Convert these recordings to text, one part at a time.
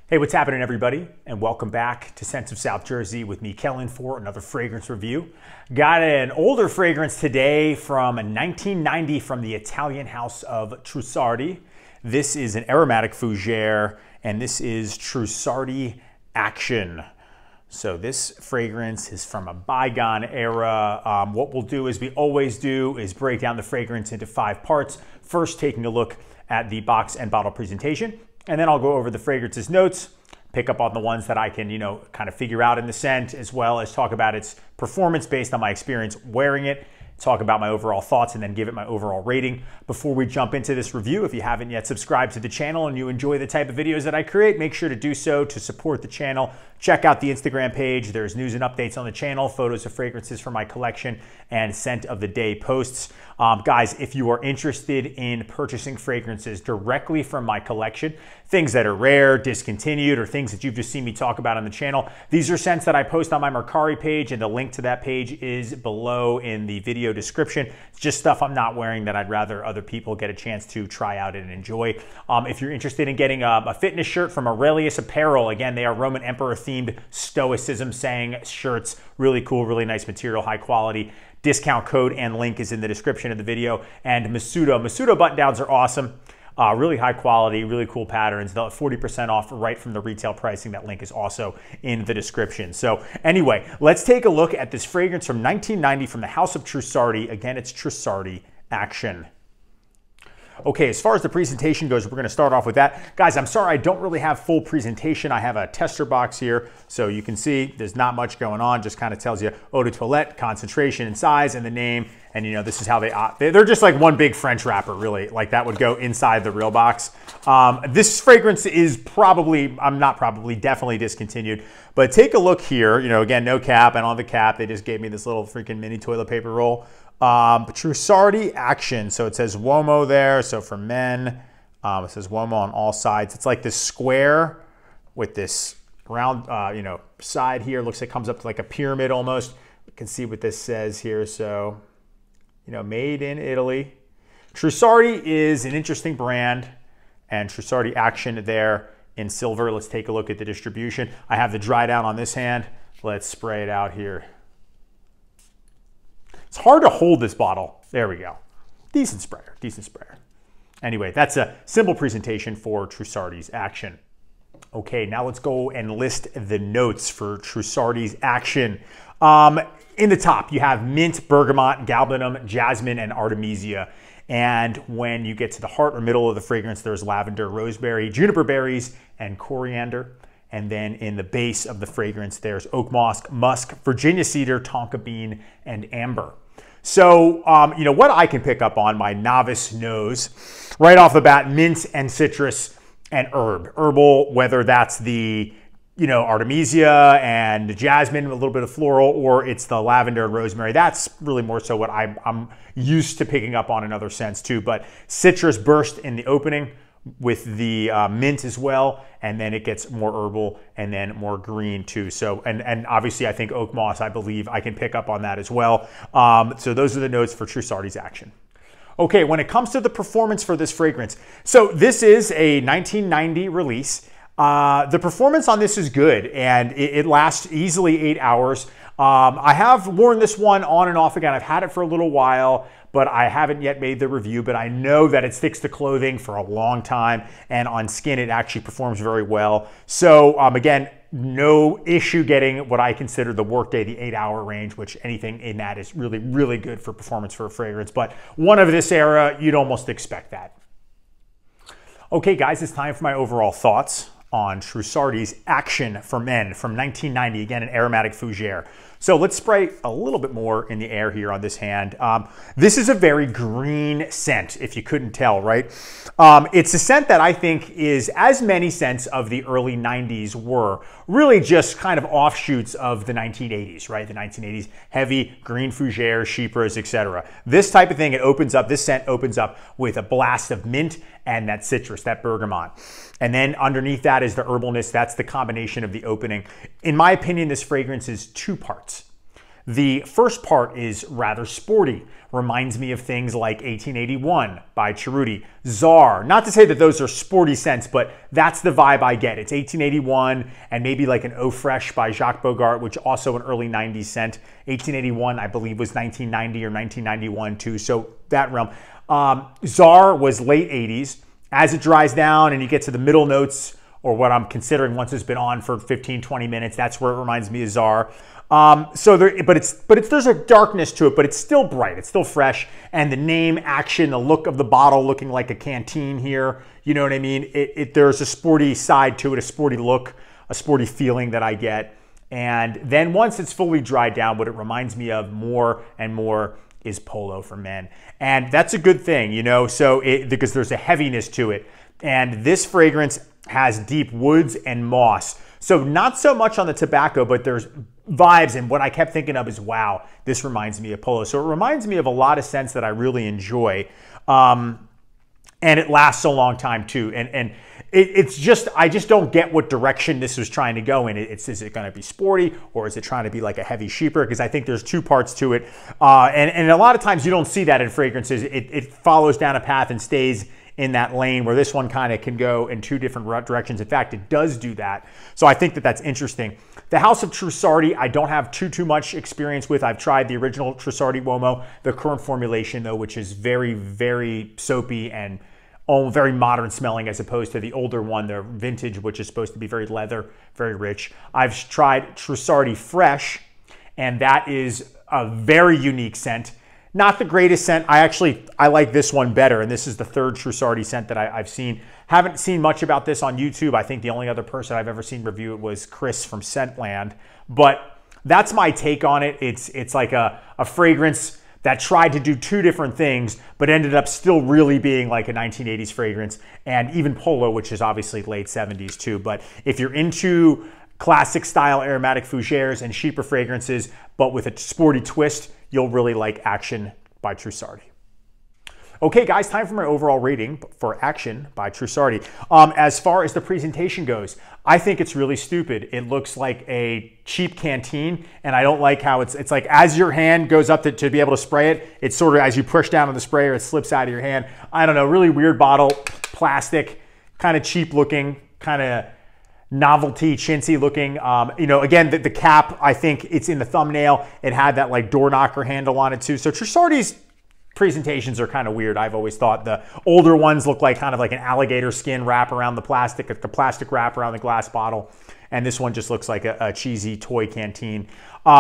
Hey, what's happening, everybody? And welcome back to Scents of South Jersey with me, Kellen, for another fragrance review. Got an older fragrance today from 1990 from the Italian house of Trussardi. This is an aromatic Fougere, and this is Trussardi Action. So this fragrance is from a bygone era. What we'll do, as we always do, is break down the fragrance into 5 parts. First, taking a look at the box and bottle presentation. And then I'll go over the fragrance's notes, pick up on the ones that I can, kind of figure out in the scent, as well as talk about its performance based on my experience wearing it, talk about my overall thoughts, and then give it my overall rating. Before we jump into this review, if you haven't yet subscribed to the channel and you enjoy the type of videos that I create, make sure to do so to support the channel. Check out the Instagram page. There's news and updates on the channel, photos of fragrances from my collection, and scent of the day posts. Guys, if you are interested in purchasing fragrances directly from my collection, things that are rare, discontinued, or things that you've just seen me talk about on the channel, these are scents that I post on my Mercari page, and the link to that page is below in the video description. It's just stuff I'm not wearing that I'd rather other people get a chance to try out and enjoy. If you're interested in getting a fitness shirt from Aurelius Apparel, again, they are Roman Emperor themed stoicism saying shirts. Really cool, really nice material, high quality. Discount code and link is in the description of the video. And Masudo button downs are awesome. Really high quality, really cool patterns. They'll 40% off right from the retail pricing. That link is also in the description. So anyway, let's take a look at this fragrance from 1990 from the House of Trussardi. Again, it's Trussardi Action. Okay, as far as the presentation goes, we're going to start off with that. Guys, I'm sorry I don't really have full presentation. I have a tester box here, so you can see there's not much going on. Just kind of tells you eau de toilette, concentration and size, and the name. And this is how they're just like one big French wrapper, really. Like that would go inside the real box. This fragrance is definitely discontinued. But take a look here. Again, no cap, and on the cap, they just gave me this little freaking mini toilet paper roll. Trussardi Action. So it says Uomo there. So for men, it says Uomo on all sides. It's like this square with this round, side here. Looks like it comes up to like a pyramid almost. You can see what this says here. So, made in Italy. Trussardi is an interesting brand, and Trussardi Action there in silver. Let's take a look at the distribution. I have the dry down on this hand. Let's spray it out here. It's hard to hold this bottle. There we go. Decent sprayer, decent sprayer. Anyway, that's a simple presentation for Trussardi's Action. Okay, now let's go and list the notes for Trussardi's Action. In the top, you have mint, bergamot, galbanum, jasmine, and artemisia. And when you get to the heart or middle of the fragrance, there's lavender, rosemary, juniper berries, and coriander. And then in the base of the fragrance, there's oak moss, musk, Virginia cedar, tonka bean, and amber. So, what I can pick up on, my novice nose, right off the bat, mint and citrus and herb. Herbal, whether that's the, artemisia and jasmine, a little bit of floral, or it's the lavender and rosemary. That's really more so what I'm used to picking up on in other scents too. But citrus burst in the opening, with the mint as well, and then it gets more herbal and then more green too. So, and obviously I think oak moss, I believe I can pick up on that as well. So those are the notes for Trussardi's Action. Okay, when it comes to the performance for this fragrance, so this is a 1990 release. The performance on this is good, and it lasts easily 8 hours. I have worn this one on and off again. I've had it for a little while, but I haven't yet made the review, but I know that it sticks to clothing for a long time, and on skin it actually performs very well. So again, no issue getting what I consider the workday, the 8-hour range, which anything in that is really, really good for performance for a fragrance. But one of this era, you'd almost expect that. Okay, guys, it's time for my overall thoughts on Trussardi's Action for Men from 1990, again, an aromatic Fougere. So let's spray a little bit more in the air here on this hand. This is a very green scent, if you couldn't tell, right? It's a scent that I think is, as many scents of the early 90s were, really just kind of offshoots of the 1980s, right? The 1980s, heavy green Fougere, chypres, etc. This type of thing, this scent opens up with a blast of mint and that citrus, that bergamot. And then underneath that is the herbalness. That's the combination of the opening. In my opinion, this fragrance is 2 parts. The first part is rather sporty. Reminds me of things like 1881 by Trussardi, Czar. Not to say that those are sporty scents, but that's the vibe I get. It's 1881 and maybe like an Eau Fraiche by Jacques Bogart, which also an early 90s scent. 1881, I believe, was 1990 or 1991 too, so that realm. Czar was late 80s. As it dries down and you get to the middle notes, or what I'm considering once it's been on for 15, 20 minutes, that's where it reminds me of Czar. There's a darkness to it, but it's still bright, it's still fresh. And the name, Action, the look of the bottle looking like a canteen here, you know what I mean? There's a sporty side to it, a sporty look, a sporty feeling that I get. And then once it's fully dried down, what it reminds me of more and more is Polo for Men. And that's a good thing, you know, because there's a heaviness to it. And this fragrance has deep woods and moss. So not so much on the tobacco, but there's vibes. And what I kept thinking of is, wow, this reminds me of Polo. So it reminds me of a lot of scents that I really enjoy. And it lasts a long time too. And it's just, I just don't get what direction this was trying to go in. Is it going to be sporty, or is it trying to be like a heavy sheeper? Because I think there's two parts to it. And a lot of times you don't see that in fragrances. It follows down a path and stays in that lane, where this one kind of can go in two different directions. In fact, it does do that. So I think that that's interesting. The House of Trussardi, I don't have too much experience with. I've tried the original Trussardi Uomo, the current formulation though, which is very, very soapy and very modern smelling, as opposed to the older one, the vintage, which is supposed to be very leather, very rich. I've tried Trussardi Fresh, and that is a very unique scent. Not the greatest scent. I like this one better, and this is the third Trussardi scent that I've seen. Haven't seen much about this on YouTube. I think the only other person I've ever seen review it was Chris from Scentland, but that's my take on it. It's like a fragrance that tried to do two different things, but ended up still really being like a 1980s fragrance, and even Polo, which is obviously late 70s too. But if you're into classic style aromatic fougères and cheaper fragrances, but with a sporty twist, you'll really like Action by Trussardi. Okay guys, time for my overall rating for Action by Trussardi. As far as the presentation goes, I think it's really stupid. It looks like a cheap canteen, and I don't like how it's like as your hand goes up to be able to spray it, it's sort of as you push down on the sprayer, it slips out of your hand. I don't know, really weird bottle, plastic, kind of cheap looking, kind of novelty, chintzy looking. You know, again, the cap, I think it's in the thumbnail. It had that like door knocker handle on it too. So Trussardi's presentations are kind of weird. I've always thought the older ones look like kind of like an alligator skin wrap around the plastic, like a plastic wrap around the glass bottle. And this one just looks like a cheesy toy canteen.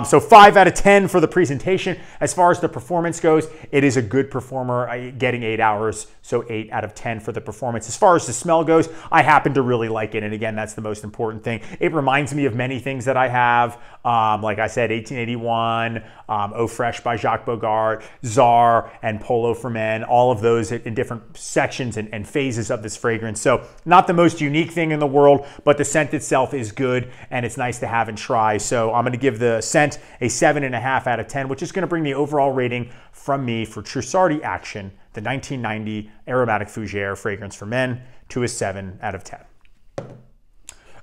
So 5 out of 10 for the presentation. As far as the performance goes, it is a good performer, getting 8 hours, so 8 out of 10 for the performance. As far as the smell goes, I happen to really like it, and again, that's the most important thing. It reminds me of many things that I have, like I said, 1881, Eau Fraiche by Jacques Bogart, Czar, and Polo for Men, all of those in different sections and phases of this fragrance. So not the most unique thing in the world, but the scent itself is good, and it's nice to have and try. So I'm going to give the scent a 7.5 out of 10, which is going to bring the overall rating from me for Trussardi Action, the 1990 aromatic fougere fragrance for men, to a 7 out of 10.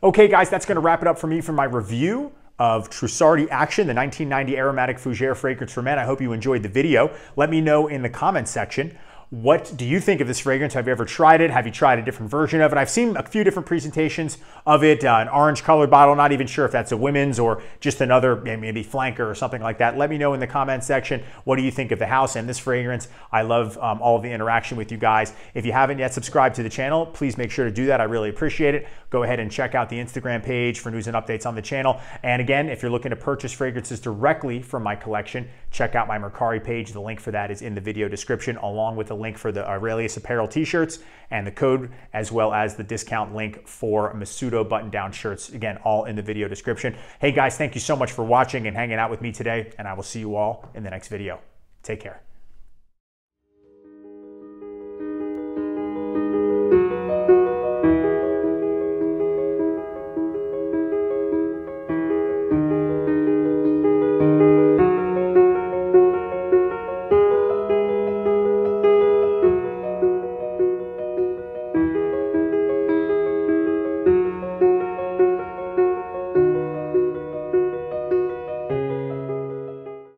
Okay guys, that's going to wrap it up for me for my review of Trussardi Action, the 1990 aromatic fougere fragrance for men. I hope you enjoyed the video. Let me know in the comments section, what do you think of this fragrance? Have you ever tried it? Have you tried a different version of it? I've seen a few different presentations of it, an orange colored bottle, not even sure if that's a women's or just another, maybe flanker or something like that. Let me know in the comments section, what do you think of the house and this fragrance? I love all of the interaction with you guys. If you haven't yet subscribed to the channel, please make sure to do that. I really appreciate it. Go ahead and check out the Instagram page for news and updates on the channel. And again, if you're looking to purchase fragrances directly from my collection, check out my Mercari page. The link for that is in the video description, along with the link for the Aurelius Apparel t-shirts and the code, as well as the discount link for Masudo button-down shirts. Again, all in the video description. Hey guys, thank you so much for watching and hanging out with me today, and I will see you all in the next video. Take care.